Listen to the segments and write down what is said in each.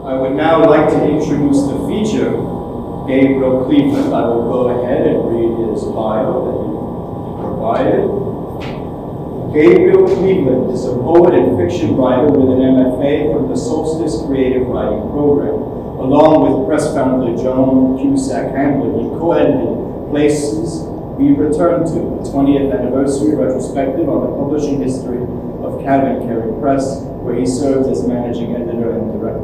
I would now like to introduce the feature, Gabriel Cleveland. I will go ahead and read his bio that he provided. Gabriel Cleveland is a poet and fiction writer with an MFA from the Solstice Creative Writing Program. Along with press founder Joan Cusack Hamblin, he co-edited Places We Return to, the 20th anniversary retrospective on the publishing history of Calvin Kerry Press, where he served as managing editor and director.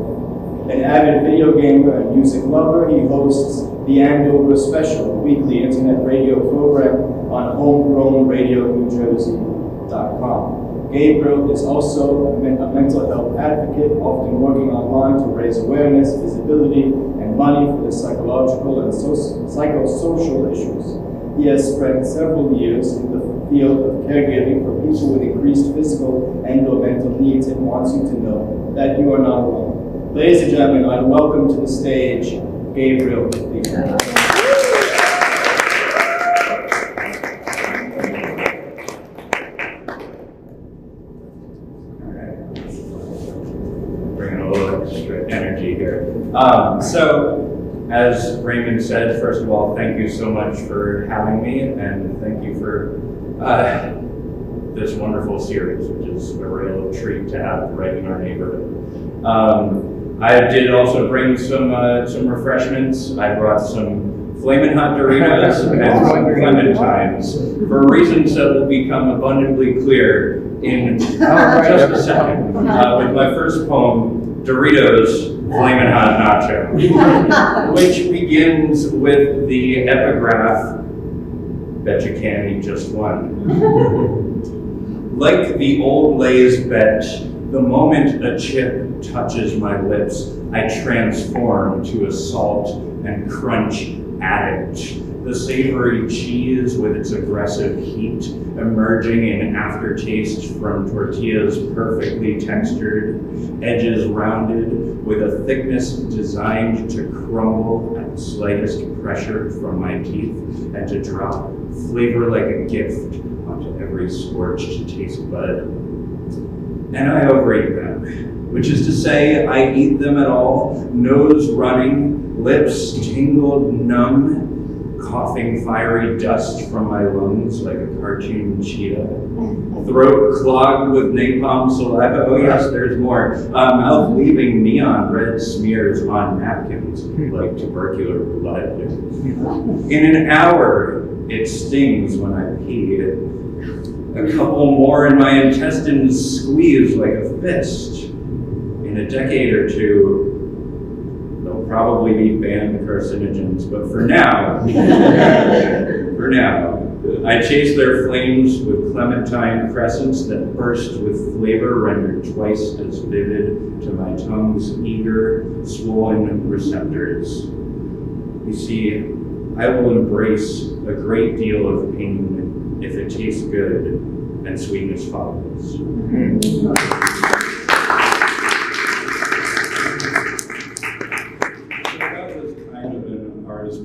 An avid video gamer and music lover, he hosts the Andover Special, a weekly internet radio program on homegrownradionewjersey.com. Gabriel is also a mental health advocate, often working online to raise awareness, visibility, and money for the psychological and psychosocial issues. He has spent several years in the field of caregiving for people with increased physical and/or mental needs and wants you to know that you are not alone. Ladies and gentlemen, I welcome to the stage Gabriel Cleveland. Energy here. So, as Raymond said, first of all, thank you so much for having me, and thank you for this wonderful series, which is a real treat to have right in our neighborhood. I did also bring some refreshments. I brought some Flamin' Hot Doritos and some clementines for reasons that will become abundantly clear in just a second. With my first poem, Doritos Flamin' Hot Nacho, which begins with the epigraph, bet you can't eat just one. Like the old Lay's bet, the moment a chip touches my lips, I transform to a salt and crunch addict. The savory cheese with its aggressive heat emerging in aftertaste from tortillas perfectly textured, edges rounded with a thickness designed to crumble at the slightest pressure from my teeth and to drop flavor like a gift onto every scorched taste bud. And I overeat them, which is to say I eat them at all, nose running, lips tingled numb, coughing fiery dust from my lungs like a cartoon cheetah. Throat clogged with napalm saliva. Oh yes, there's more. Mouth leaving neon red smears on napkins like tubercular blood. In an hour, it stings when I pee. A couple more and my intestines squeeze like a fist. In a decade or two, probably be banned carcinogens, but for now, I chase their flames with clementine crescents that burst with flavor rendered twice as vivid to my tongue's eager, swollen receptors. You see, I will embrace a great deal of pain if it tastes good and sweetness follows.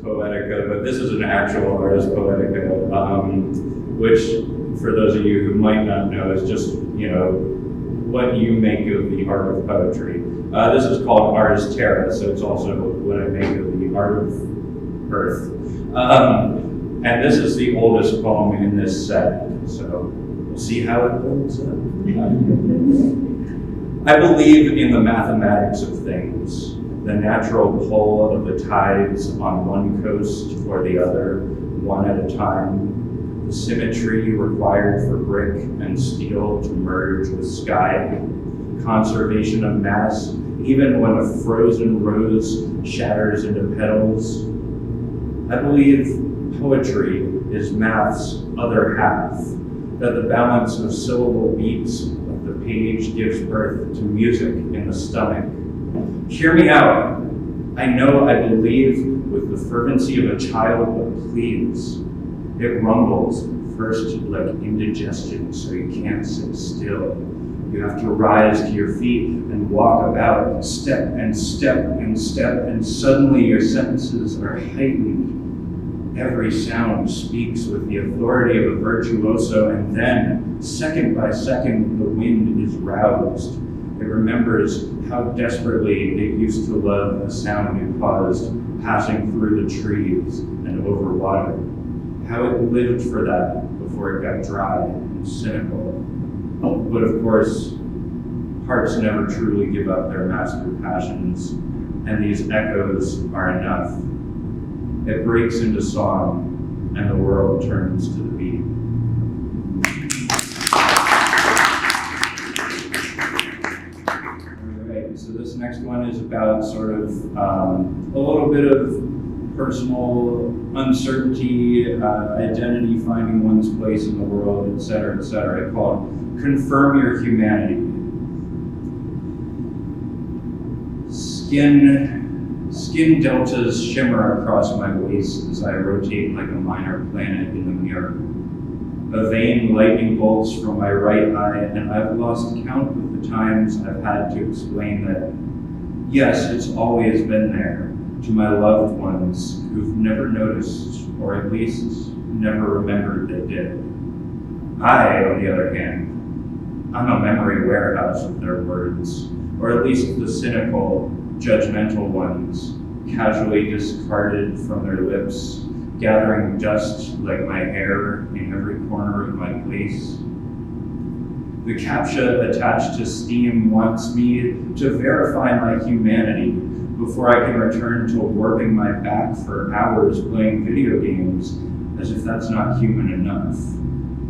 Poetica, but this is an actual Ars Poetica, which, for those of you who might not know, is just, what you make of the art of poetry. This is called Ars Terra, so it's also what I make of the art of earth. And this is the oldest poem in this set, so we'll see how it builds up. I believe in the mathematics of things. The natural pull of the tides on one coast or the other, one at a time. The symmetry required for brick and steel to merge with sky. Conservation of mass, even when a frozen rose shatters into petals. I believe poetry is math's other half, that the balance of syllable beats of the page gives birth to music in the stomach. Hear me out. I know I believe with the fervency of a child, but please. It rumbles, first like indigestion, so you can't sit still. You have to rise to your feet and walk about, step and step and step, and suddenly your sentences are heightened. Every sound speaks with the authority of a virtuoso, and then, second by second, the wind is roused. It remembers how desperately it used to love the sound it caused passing through the trees and over water, how it lived for that before it got dry and cynical. But of course, hearts never truly give up their master passions, and these echoes are enough. It breaks into song, and the world turns to the beat. So this next one is about sort of a little bit of personal uncertainty, identity, finding one's place in the world, etc., etc. I call it Confirm Your Humanity. Skin deltas shimmer across my waist as I rotate like a minor planet in the mirror. A vein lightning bolts from my right eye, and I've lost count of the times I've had to explain that, yes, it's always been there to my loved ones who've never noticed, or at least never remembered they did. I, on the other hand, I'm a memory warehouse of their words, or at least the cynical, judgmental ones, casually discarded from their lips, gathering dust like my hair in every corner of my place. The CAPTCHA attached to Steam wants me to verify my humanity before I can return to warping my back for hours playing video games, as if that's not human enough.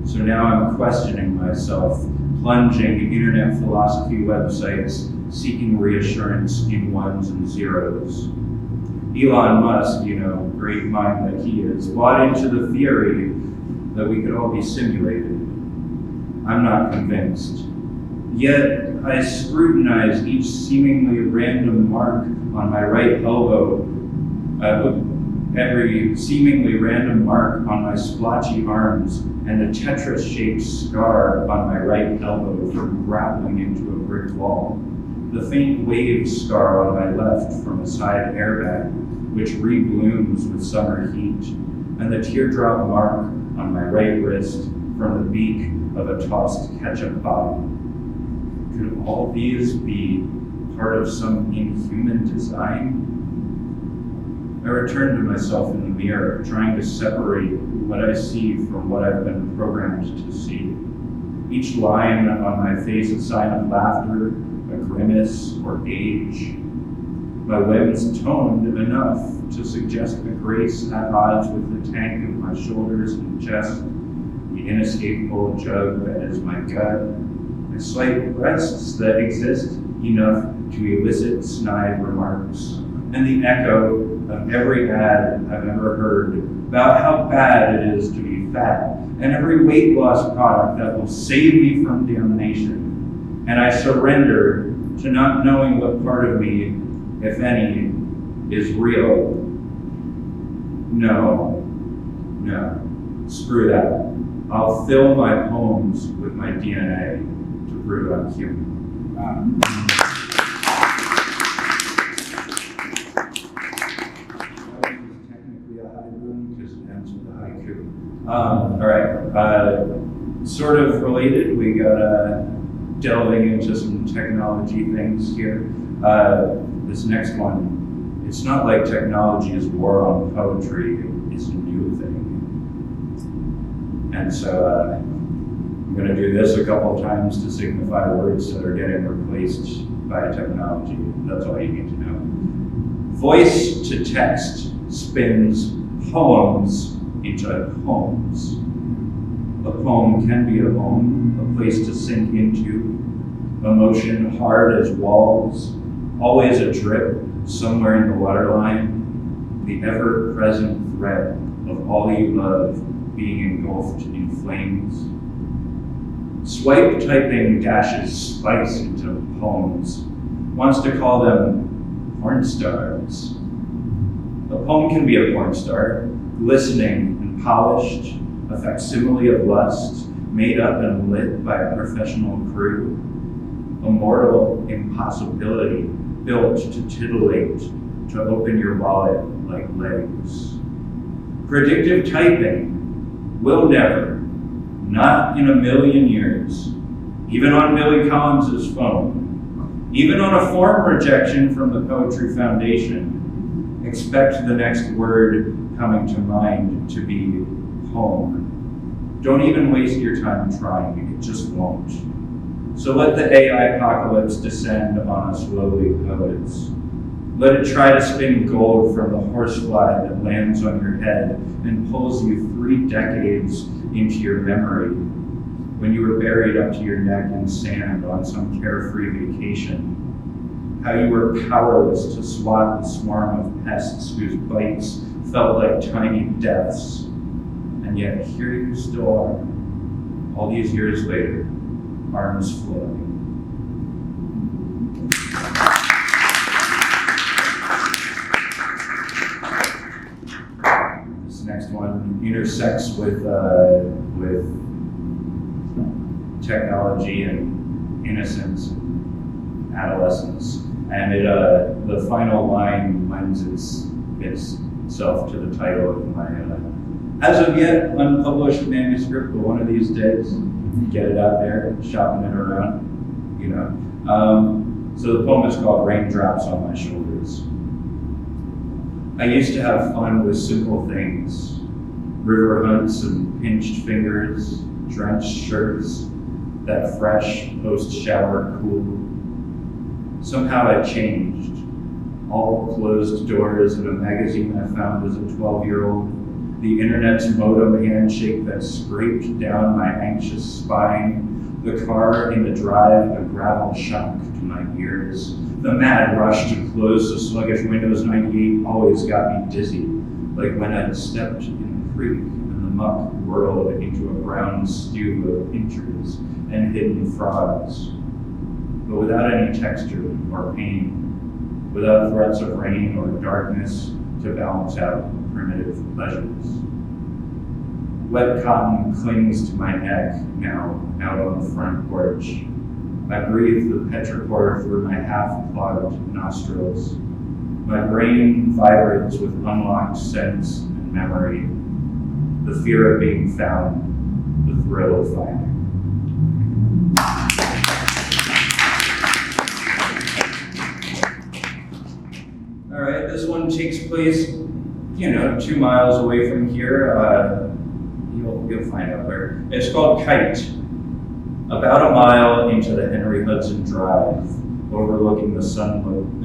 So now I'm questioning myself, plunging internet philosophy websites, seeking reassurance in ones and zeros. Elon Musk, great mind that he is, bought into the theory that we could all be simulated. I'm not convinced. Yet I scrutinize each seemingly random mark on my right elbow, every seemingly random mark on my splotchy arms, and a Tetris-shaped scar on my right elbow from grappling into a brick wall. The faint wave scar on my left from a side airbag, which reblooms with summer heat, and the teardrop mark on my right wrist from the beak of a tossed ketchup bottle. Could all these be part of some inhuman design? I return to myself in the mirror, trying to separate what I see from what I've been programmed to see. Each line on my face a sign of laughter, a grimace, or age. My limbs toned enough to suggest a grace at odds with the tank of my shoulders and chest, the inescapable jug that is my gut, and slight breasts that exist enough to elicit snide remarks, and the echo of every ad I've ever heard about how bad it is to be fat, and every weight loss product that will save me from damnation. And I surrender to not knowing what part of me, if any, is real. No, screw that. I'll fill my poems with my DNA to prove I'm human. Technically a haiku because it ends with a haiku. All right, sort of related, we got delving into some technology things here. This next one, it's not like technology is war on poetry, it's a new thing. And so I'm going to do this a couple of times to signify words that are getting replaced by technology. That's all you need to know. Voice to text spins poems into homes. A poem can be a home, a place to sink into, emotion hard as walls, always a drip somewhere in the waterline, the ever-present threat of all you love being engulfed in flames. Swipe typing dashes spice into poems, wants to call them porn stars. A poem can be a porn star, glistening and polished, a facsimile of lust, made up and lit by a professional crew. A mortal impossibility built to titillate, to open your wallet like legs. Predictive typing will never, not in a million years, even on Billy Collins's phone, Even on a form rejection from the Poetry Foundation, expect the next word coming to mind to be home. Don't even waste your time trying, it just won't. So let the AI apocalypse descend on us lowly poets. Let it try to spin gold from the horsefly that lands on your head and pulls you 3 decades into your memory, when you were buried up to your neck in sand on some carefree vacation. How you were powerless to swat the swarm of pests whose bites felt like tiny deaths. And yet here you still are, all these years later, arms flowing. This next one intersects with technology and innocence and adolescence. And the final line lends itself to the title of my, as of yet, unpublished manuscript, but one of these days, get it out there, shopping it around, you know. So the poem is called Raindrops on My Shoulders. I used to have fun with simple things, river hunts and pinched fingers, drenched shirts, that fresh post-shower cool. Somehow I changed. All closed doors in a magazine I found as a 12-year-old, the internet's modem handshake that scraped down my anxious spine, the car in the drive, a gravel shock to my ears. The mad rush to close the sluggish Windows 98 always got me dizzy, like when I'd stepped in a creek and the muck whirled into a brown stew of pinchers and hidden frogs. But without any texture or pain, without threats of rain or darkness to balance out primitive pleasures. Wet cotton clings to my neck now out on the front porch. I breathe the petrichor through my half-clogged nostrils. My brain vibrates with unlocked sense and memory, the fear of being found, the thrill of finding. All right, this one takes place, 2 miles away from here. You'll find out where. It's called Kite. About a mile into the Henry Hudson Drive, overlooking the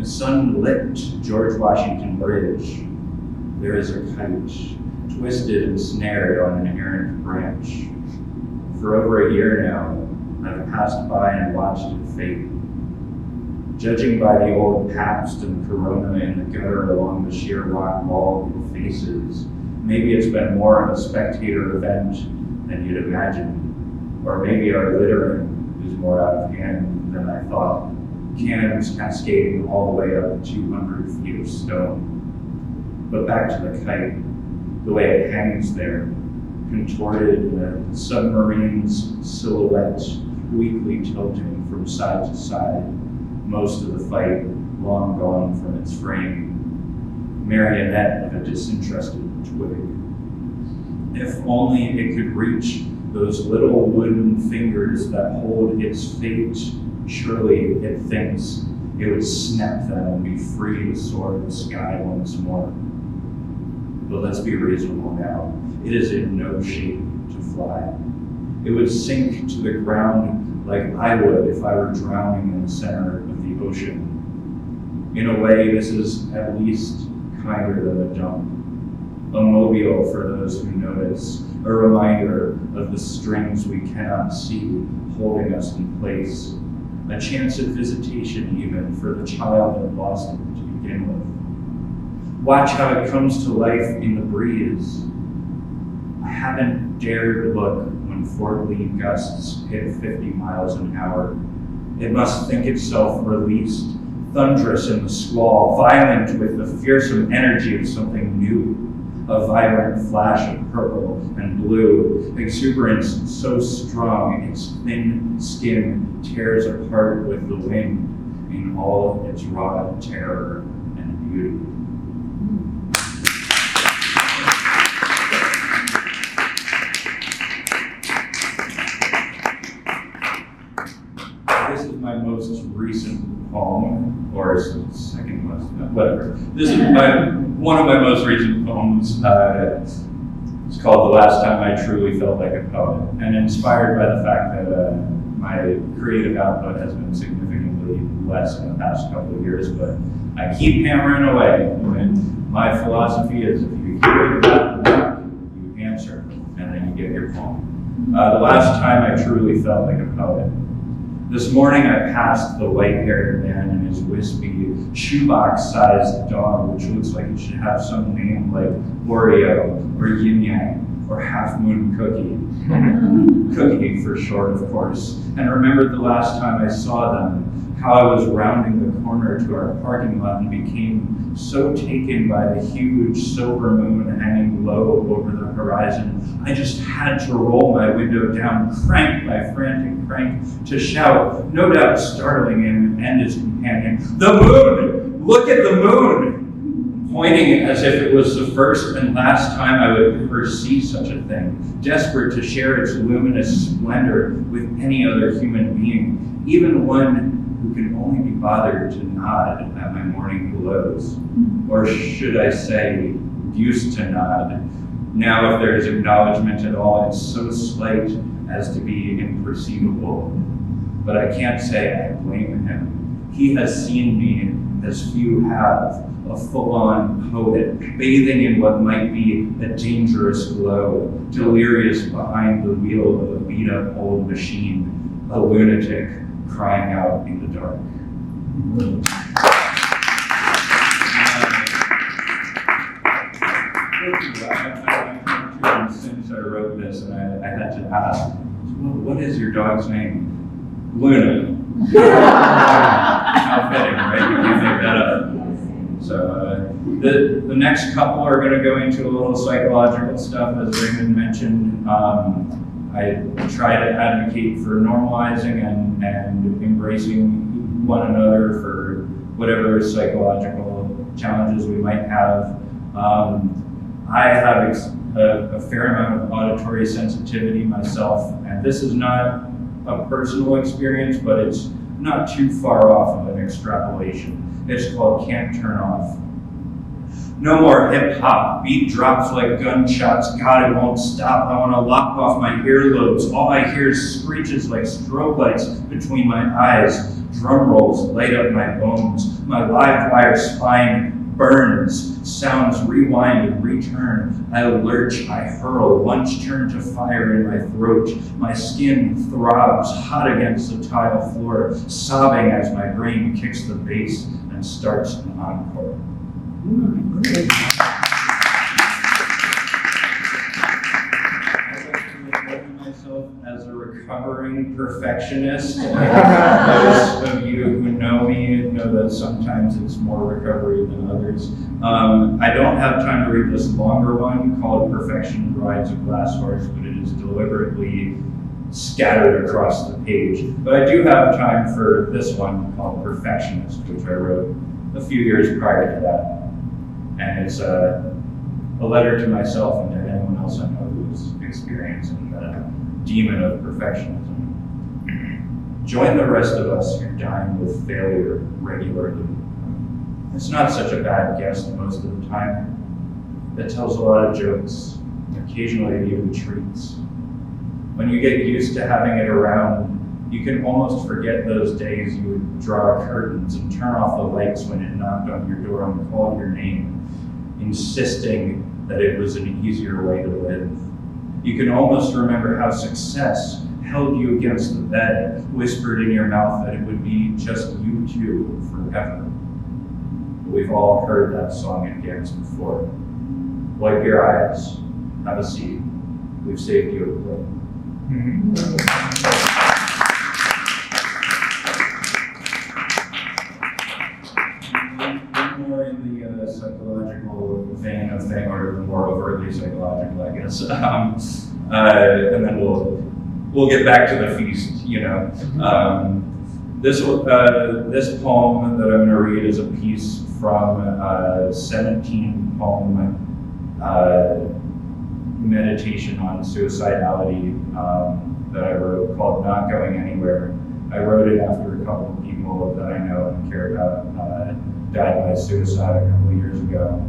sunlit George Washington Bridge, there is a kite, twisted and snared on an errant branch. For over a year now, I've passed by and watched it fade. Judging by the old Pabst and Corona in the gutter along the sheer rock wall it faces, maybe it's been more of a spectator event than you'd imagine. Or maybe our littering is more out of hand than I thought, cannons cascading all the way up 200 feet of stone. But back to the kite, the way it hangs there, contorted in a submarine's silhouette, weakly tilting from side to side, most of the fight long gone from its frame, marionette of a disinterested twig. If only it could reach those little wooden fingers that hold its fate, surely it thinks it would snap them and be free to soar the sky once more. But let's be reasonable now. It is in no shape to fly. It would sink to the ground like I would if I were drowning in the center of the ocean. In a way, this is at least kinder than a jump. A mobile for those who notice, a reminder of the strings we cannot see holding us in place, a chance at visitation even for the child that lost it to begin with. Watch how it comes to life in the breeze. I haven't dared look when 4 gusts hit 50 miles an hour. It must think itself released, thunderous in the squall, violent with the fearsome energy of something new. A vibrant flash of purple and blue, exuberance so strong its thin skin tears apart with the wind in all its raw terror and beauty. This is my most recent poem. course, the second was, whatever. This is one of my most recent poems. It's called The Last Time I Truly Felt Like a Poet, and inspired by the fact that my creative output has been significantly less in the past couple of years, but I keep hammering away. And my philosophy is if you hear that knock, you answer, and then you get your poem. The last time I truly felt like a poet. This morning I passed the white-haired man and his wispy, shoebox-sized dog, which looks like it should have some name like Oreo or Yin Yang or Half Moon Cookie. Cookie for short, of course. And remembered the last time I saw them, how I was rounding the corner to our parking lot and became so taken by the huge silver moon hanging low over the horizon, I just had to roll my window down, crank my frantic crank to shout, no doubt startling him and his companion, "The moon! Look at the moon!" Pointing as if it was the first and last time I would ever see such a thing, desperate to share its luminous splendor with any other human being, even one who can only be bothered to nod at my morning glows. Or should I say, used to nod. Now if there is acknowledgement at all, it's so slight as to be imperceivable. But I can't say I blame him. He has seen me as few have, a full-on poet, bathing in what might be a dangerous glow, delirious behind the wheel of a beat-up old machine, a lunatic crying out in the dark. Since I wrote this, and I had to ask, what is your dog's name? Luna. How fitting, right? You can't make that up. So the next couple are going to go into a little psychological stuff, as Raymond mentioned. I try to advocate for normalizing and embracing one another for whatever psychological challenges we might have. I have a fair amount of auditory sensitivity myself, and this is not a personal experience, but it's not too far off of an extrapolation. It's called Can't Turn Off. No more hip hop, beat drops like gunshots, God it won't stop, I want to lock off my earlobes, all I hear is screeches like strobe lights between my eyes, drum rolls light up my bones, my live wire spine burns, sounds rewind and return, I lurch, I hurl, lunch turned to fire in my throat, my skin throbs hot against the tile floor, sobbing as my brain kicks the bass and starts an encore. I like to myself as a recovering perfectionist. Those of you who know me know that sometimes it's more recovery than others. I don't have time to read this longer one called Perfection Rides a Glass Horse, but it is deliberately scattered across the page. But I do have time for this one called Perfectionist, which I wrote a few years prior to that. And it's a letter to myself and to anyone else I know who's experiencing the demon of perfectionism. Join the rest of us who dine with failure regularly. It's not such a bad guest most of the time. It tells a lot of jokes, occasionally it even treats. When you get used to having it around, you can almost forget those days you would draw curtains and turn off the lights when it knocked on your door and called your name, insisting that it was an easier way to live. You can almost remember how success held you against the bed, whispered in your mouth that it would be just you two forever. We've all heard that song and dance before. Wipe your eyes, have a seat. We've saved you a plate. More in the psychological vein of thing, or more overtly psychological, I guess. And then we'll get back to the feast, you know. This poem that I'm going to read is a piece from a 17-poem meditation on suicidality that I wrote called Not Going Anywhere. I wrote it after a couple of PBS people that I know and care about died by suicide a couple of years ago.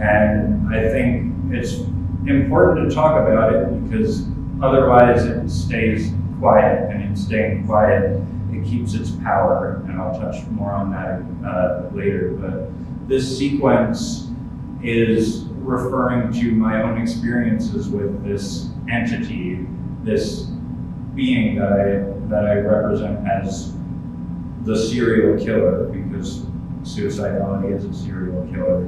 And I think it's important to talk about it because otherwise it stays quiet, and in staying quiet, it keeps its power, and I'll touch more on that later. But this sequence is referring to my own experiences with this entity, this being that I represent as the serial killer, because suicidality is a serial killer.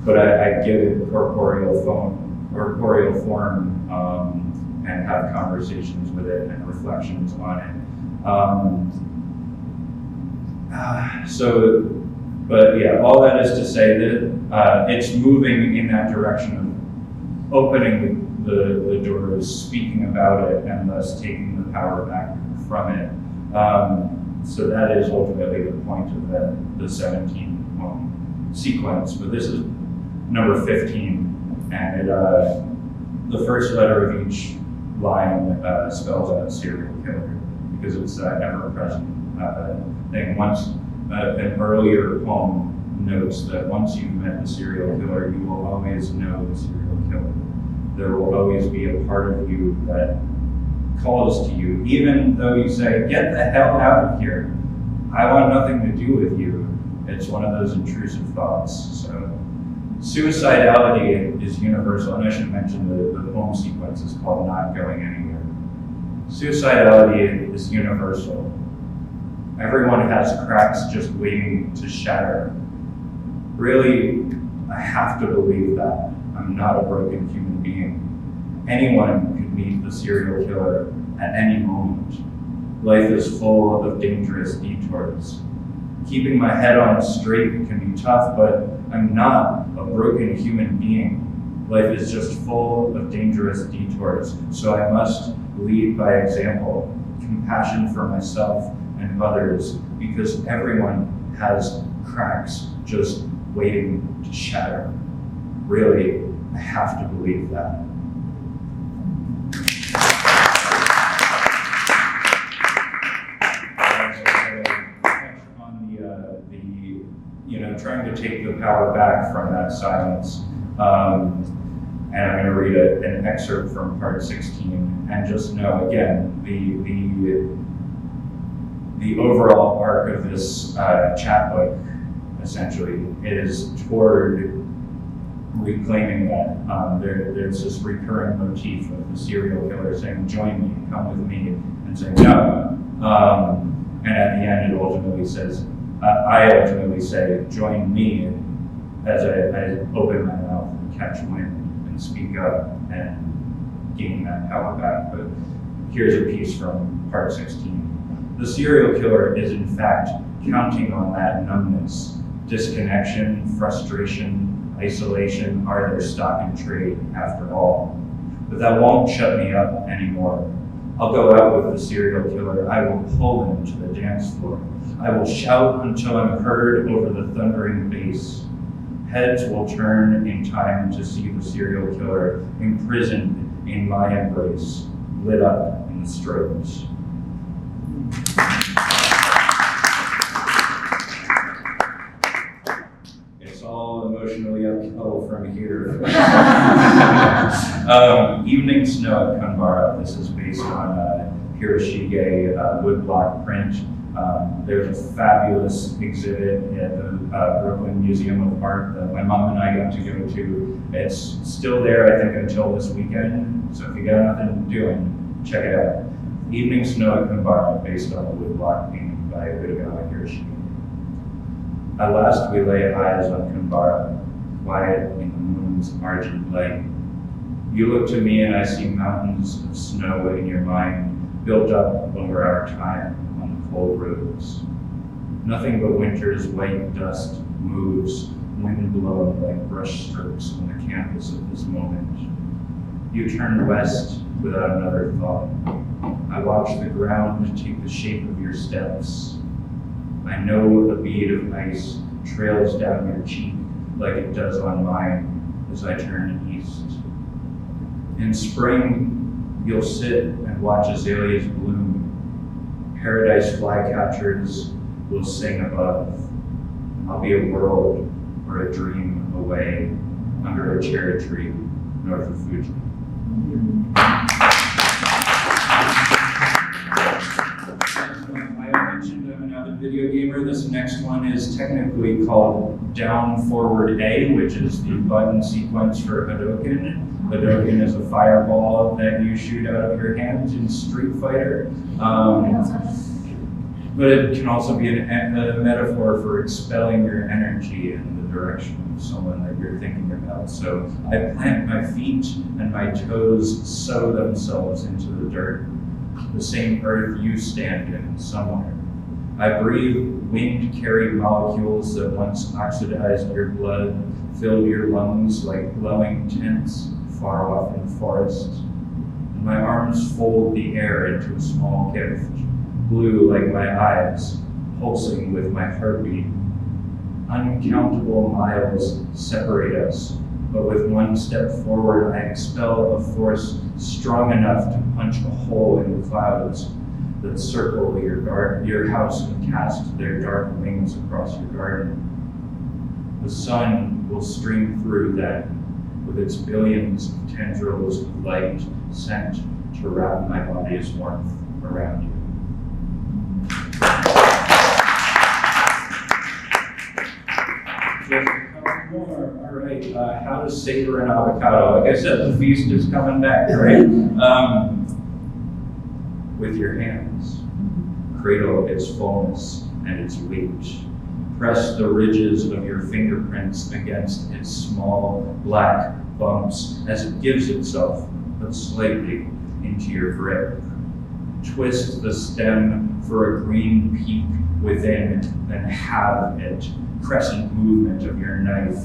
But I give it corporeal form and have conversations with it and reflections on it. But yeah, all that is to say that it's moving in that direction of opening the doors, speaking about it, and thus taking the power back from it. So that is ultimately the point of the 17 poem sequence. But this is number 15, and the first letter of each line spells out serial killer, because it's that ever-present thing. Once an earlier poem notes that once you've met the serial killer, you will always know the serial killer. There will always be a part of you that calls to you, even though you say, "Get the hell out of here. I want nothing to do with you." It's one of those intrusive thoughts. So suicidality is universal, and I should mention the poem sequence is called Not Going Anywhere. Suicidality is universal. Everyone has cracks just waiting to shatter. Really, I have to believe that. I'm not a broken human being. Anyone could meet the serial killer at any moment. Life is full of dangerous detours. Keeping my head on straight can be tough, but I'm not a broken human being. Life is just full of dangerous detours, so I must lead by example, compassion for myself and others, because everyone has cracks just waiting to shatter. Really, I have to believe that. Trying to take the power back from that silence. And I'm going to read an excerpt from part 16, and just know, again, the overall arc of this chapbook, essentially, is toward reclaiming that. There's this recurring motif of the serial killer saying, "Join me, come with me," and saying, "No." And at the end, it ultimately says, I ultimately say, "Join me," as I open my mouth and catch wind and speak up and gain that power back. But here's a piece from part 16. The serial killer is in fact counting on that numbness. Disconnection, frustration, isolation are their stock in trade after all. But that won't shut me up anymore. I'll go out with the serial killer. I will pull him to the dance floor. I will shout until I'm heard over the thundering bass. Heads will turn in time to see the serial killer imprisoned in my embrace, lit up in the strobes. It's all emotionally uphill from here. Evening Snow at Kanbara. This is based on Hiroshige woodblock print. There's a fabulous exhibit at the Brooklyn Museum of Art that my mom and I got to go to. It's still there, I think, until this weekend. So if you got nothing doing, check it out. Evening Snow at Kanbara, based on a woodblock painting by Hiroshige Hiroshige. At last we lay eyes on Kanbara, quiet in the moon's argent light. You look to me and I see mountains of snow in your mind, built up over our time on the cold roads. Nothing but winter's white dust moves, wind blown like brush strokes on the canvas of this moment. You turn west without another thought. I watch the ground take the shape of your steps. I know a bead of ice trails down your cheek like it does on mine as I turn east. In spring, you'll sit and watch azaleas bloom. Paradise flycatchers will sing above. I'll be a world or a dream away under a cherry tree north of Fuji. I mentioned I'm an avid video gamer. This next one is technically called Down Forward A, which is the button sequence for Hadoken. Hadoken is a fireball that you shoot out of your hands in Street Fighter. But it can also be a metaphor for expelling your energy in the direction of someone that you're thinking about. So I plant my feet and my toes sow themselves into the dirt, the same earth you stand in somewhere. I breathe wind-carried molecules that once oxidized your blood, filled your lungs like glowing tents far off in forests. And my arms fold the air into a small gift, blue like my eyes, pulsing with my heartbeat. Uncountable miles separate us, but with one step forward, I expel a force strong enough to punch a hole in the clouds that circle your house and cast their dark wings across your garden. The sun will stream through then, with its billions of tendrils of light sent to wrap my body's warmth around you. Just a couple more. All right. How to savor an avocado? Like I said, the feast is coming back, right? With your hands, cradle its fullness and its weight. Press the ridges of your fingerprints against its small black bumps as it gives itself, but slightly, into your grip. Twist the stem for a green peak within, then halve it. Crescent movement of your knife.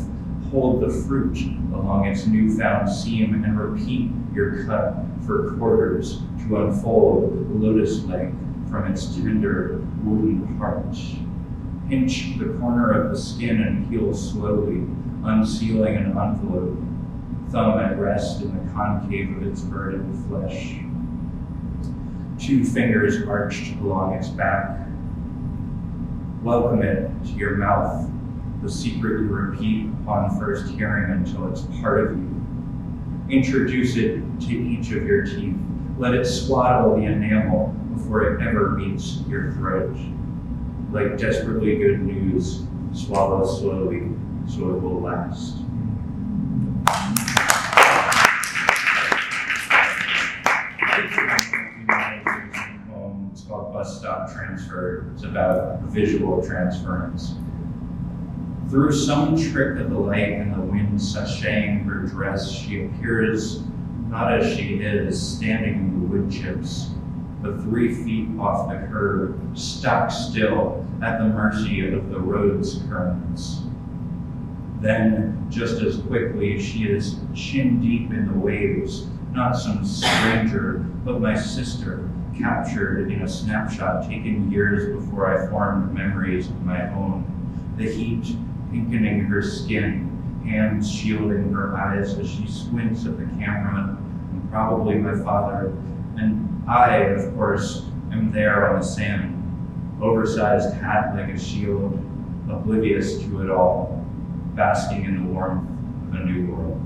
Hold the fruit along its newfound seam and repeat your cut for quarters to unfold lotus-like from its tender wooden heart. Pinch the corner of the skin and peel slowly, unsealing an envelope. Thumb at rest in the concave of its burdened flesh. 2 fingers arched along its back. Welcome it to your mouth, the secret you repeat upon first hearing until it's part of you. Introduce it to each of your teeth. Let it swaddle the enamel before it ever meets your throat. Like desperately good news, swallow slowly so it will last. It's called Bus Stop Transfer. It's about visual transference. Through some trick of the light and the wind sashaying her dress, she appears not as she is, standing in the wood chips, but 3 feet off the curb, stock still at the mercy of the road's currents. Then, just as quickly, she is chin deep in the waves, not some stranger, but my sister, captured in a snapshot taken years before I formed memories of my own. The heat pinkening her skin, hands shielding her eyes as she squints at the camera, and probably my father. And I, of course, am there on the sand, oversized hat like a shield, oblivious to it all, basking in the warmth of a new world.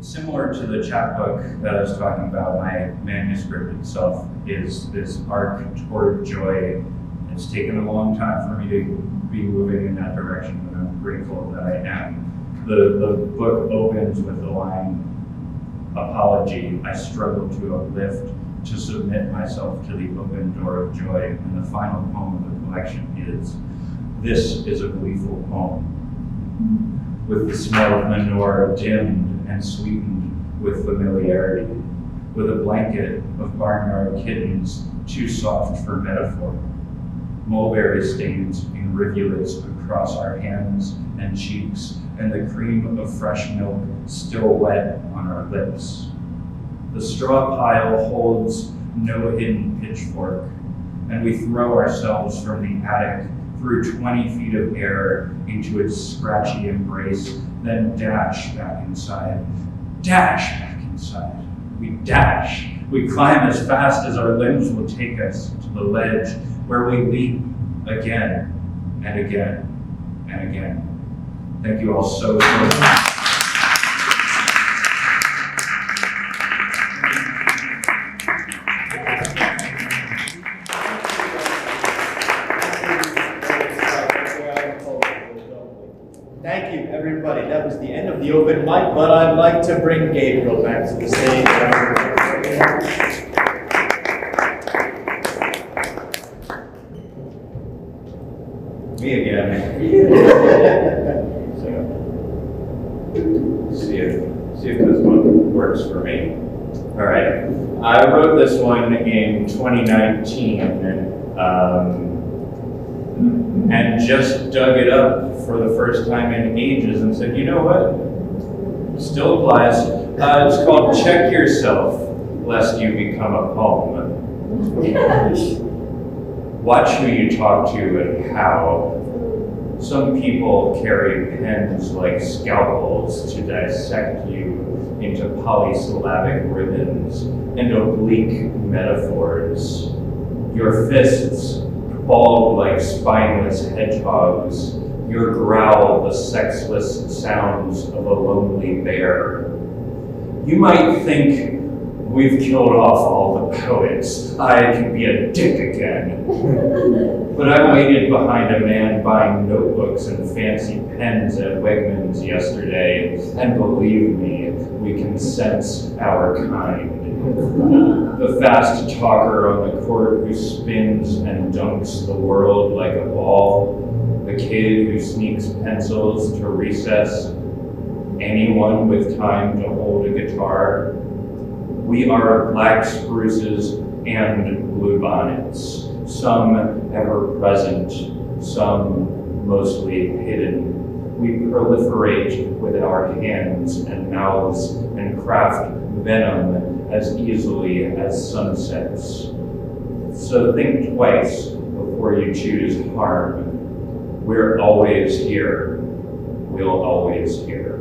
Similar to the chapbook that I was talking about, my manuscript itself is this arc toward joy. It's taken a long time for me to be moving in that direction, but I'm grateful that I am. The book opens with the line, apology, I struggle to uplift, to submit myself to the open door of joy. And the final poem of the collection is, this is a gleeful poem, with the smell of manure dimmed and sweetened with familiarity, with a blanket of barnyard kittens too soft for metaphor, mulberry stains in rivulets across our hands and cheeks, and the cream of fresh milk still wet on our lips. The straw pile holds no hidden pitchfork, and we throw ourselves from the attic through 20 feet of air into its scratchy embrace, then dash back inside, dash back inside. We dash. We climb as fast as our limbs will take us to the ledge where we leap again and again and again. Thank you all so much. Thank you, everybody. That was the end of the open mic, but I'd like to bring Gabriel back to the stage. Me again. See if this one works for me. All right. I wrote this one in 2019 and just dug it up for the first time in ages and said, you know what? Still applies. It's called Check Yourself, Lest You Become a Poem. Watch who you talk to and how. Some people carry pens like scalpels to dissect you into polysyllabic ribbons and oblique metaphors. Your fists bald like spineless hedgehogs. Your growl the sexless sounds of a lonely bear. You might think, we've killed off all the poets. I can be a dick again. But I waited behind a man buying notebooks and fancy pens at Wegmans yesterday, and believe me, we can sense our kind. The fast talker on the court who spins and dunks the world like a ball. The kid who sneaks pencils to recess. Anyone with time to hold a guitar. We are black spruces and bluebonnets, some ever present, some mostly hidden. We proliferate with our hands and mouths and craft venom as easily as sunsets. So think twice before you choose harm. We're always here. We'll always hear.